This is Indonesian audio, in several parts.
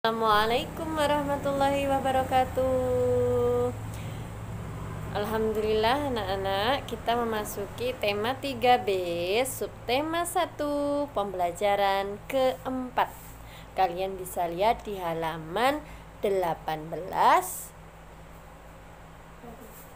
Assalamualaikum warahmatullahi wabarakatuh. Alhamdulillah anak-anak, kita memasuki tema 3B, subtema 1, pembelajaran keempat. Kalian bisa lihat di halaman 18.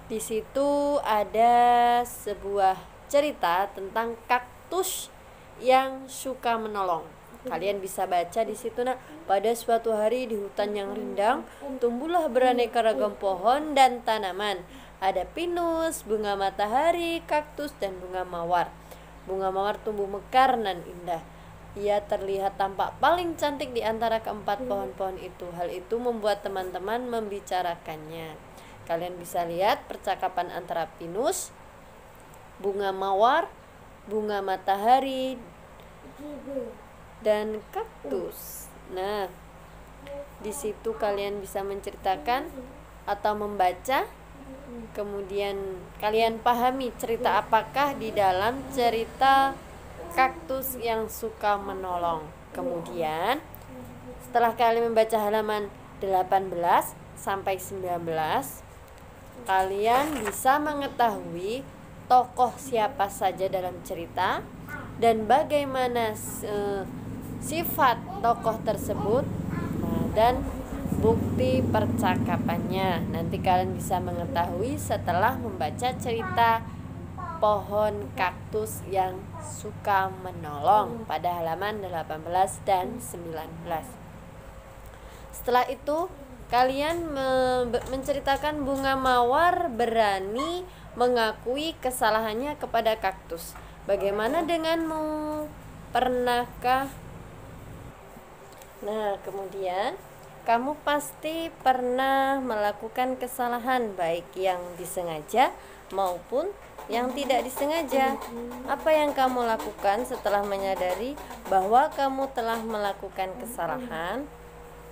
Di situ ada sebuah cerita tentang kaktus yang suka menolong. Kalian bisa baca di situ, nak. Pada suatu hari di hutan yang rindang, tumbuhlah beraneka ragam pohon dan tanaman. Ada pinus, bunga matahari, kaktus, dan bunga mawar. Bunga mawar tumbuh mekar dan indah. Ia terlihat tampak paling cantik di antara keempat pohon-pohon itu. Hal itu membuat teman-teman membicarakannya. Kalian bisa lihat percakapan antara pinus, bunga mawar, bunga matahari, dan kaktus. Nah, di situ kalian bisa menceritakan atau membaca. Kemudian kalian pahami cerita apakah di dalam cerita kaktus yang suka menolong. Kemudian setelah kalian membaca halaman 18 sampai 19, kalian bisa mengetahui tokoh siapa saja dalam cerita dan bagaimana sifat tokoh tersebut, dan bukti percakapannya. Nanti kalian bisa mengetahui setelah membaca cerita pohon kaktus yang suka menolong pada halaman 18 dan 19. Setelah itu kalian menceritakan bunga mawar berani mengakui kesalahannya kepada kaktus. Bagaimana denganmu? Pernahkah? Nah, kemudian kamu pasti pernah melakukan kesalahan, baik yang disengaja maupun yang tidak disengaja. Apa yang kamu lakukan setelah menyadari bahwa kamu telah melakukan kesalahan?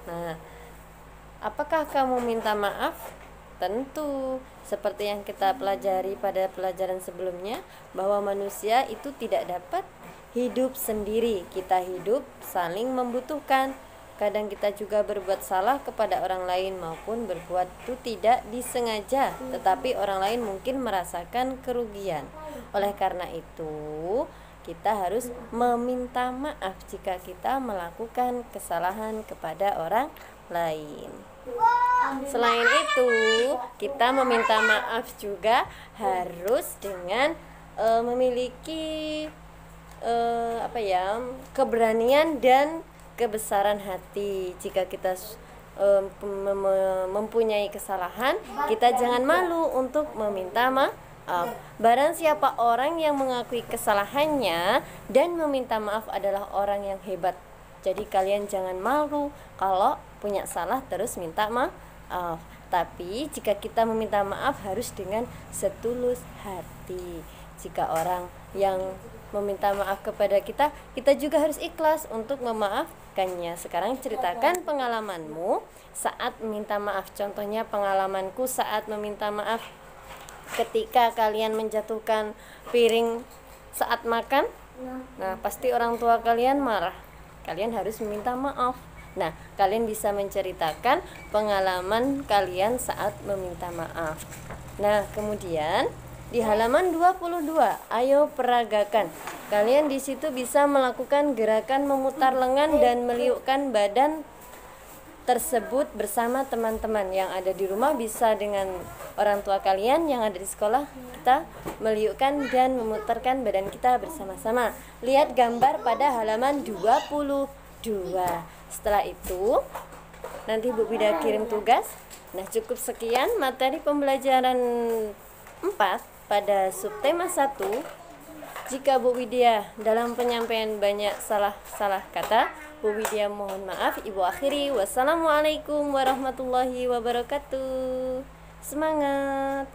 Nah, apakah kamu minta maaf? Tentu, seperti yang kita pelajari pada pelajaran sebelumnya, bahwa manusia itu tidak dapat hidup sendiri. Kita hidup saling membutuhkan. Kadang kita juga berbuat salah kepada orang lain maupun berbuat itu tidak disengaja, tetapi orang lain mungkin merasakan kerugian. Oleh karena itu, kita harus meminta maaf jika kita melakukan kesalahan kepada orang lain. Selain itu, kita meminta maaf juga harus dengan memiliki keberanian dan kebesaran hati. Jika kita mempunyai kesalahan, kita jangan malu untuk meminta maaf. Barang siapa orang yang mengakui kesalahannya dan meminta maaf adalah orang yang hebat. Jadi kalian jangan malu kalau punya salah terus minta maaf. Tapi jika kita meminta maaf harus dengan setulus hati. Jika orang yang meminta maaf kepada kita, kita juga harus ikhlas untuk memaafkannya. Sekarang ceritakan pengalamanmu saat meminta maaf. Contohnya pengalamanku saat meminta maaf ketika kalian menjatuhkan piring saat makan. Nah, pasti orang tua kalian marah. Kalian harus meminta maaf. Nah, kalian bisa menceritakan pengalaman kalian saat meminta maaf. Nah, kemudian di halaman 22, ayo peragakan. Kalian di situ bisa melakukan gerakan memutar lengan dan meliukkan badan tersebut bersama teman-teman yang ada di rumah, bisa dengan orang tua kalian yang ada di sekolah. Kita meliukkan dan memutarkan badan kita bersama-sama. Lihat gambar pada halaman 22. Setelah itu nanti Bu Bida kirim tugas. Nah, cukup sekian materi pembelajaran 4 pada subtema 1. Jika Bu Widya dalam penyampaian banyak salah kata, Bu Widya mohon maaf. Ibu akhiri, wassalamualaikum warahmatullahi wabarakatuh. Semangat!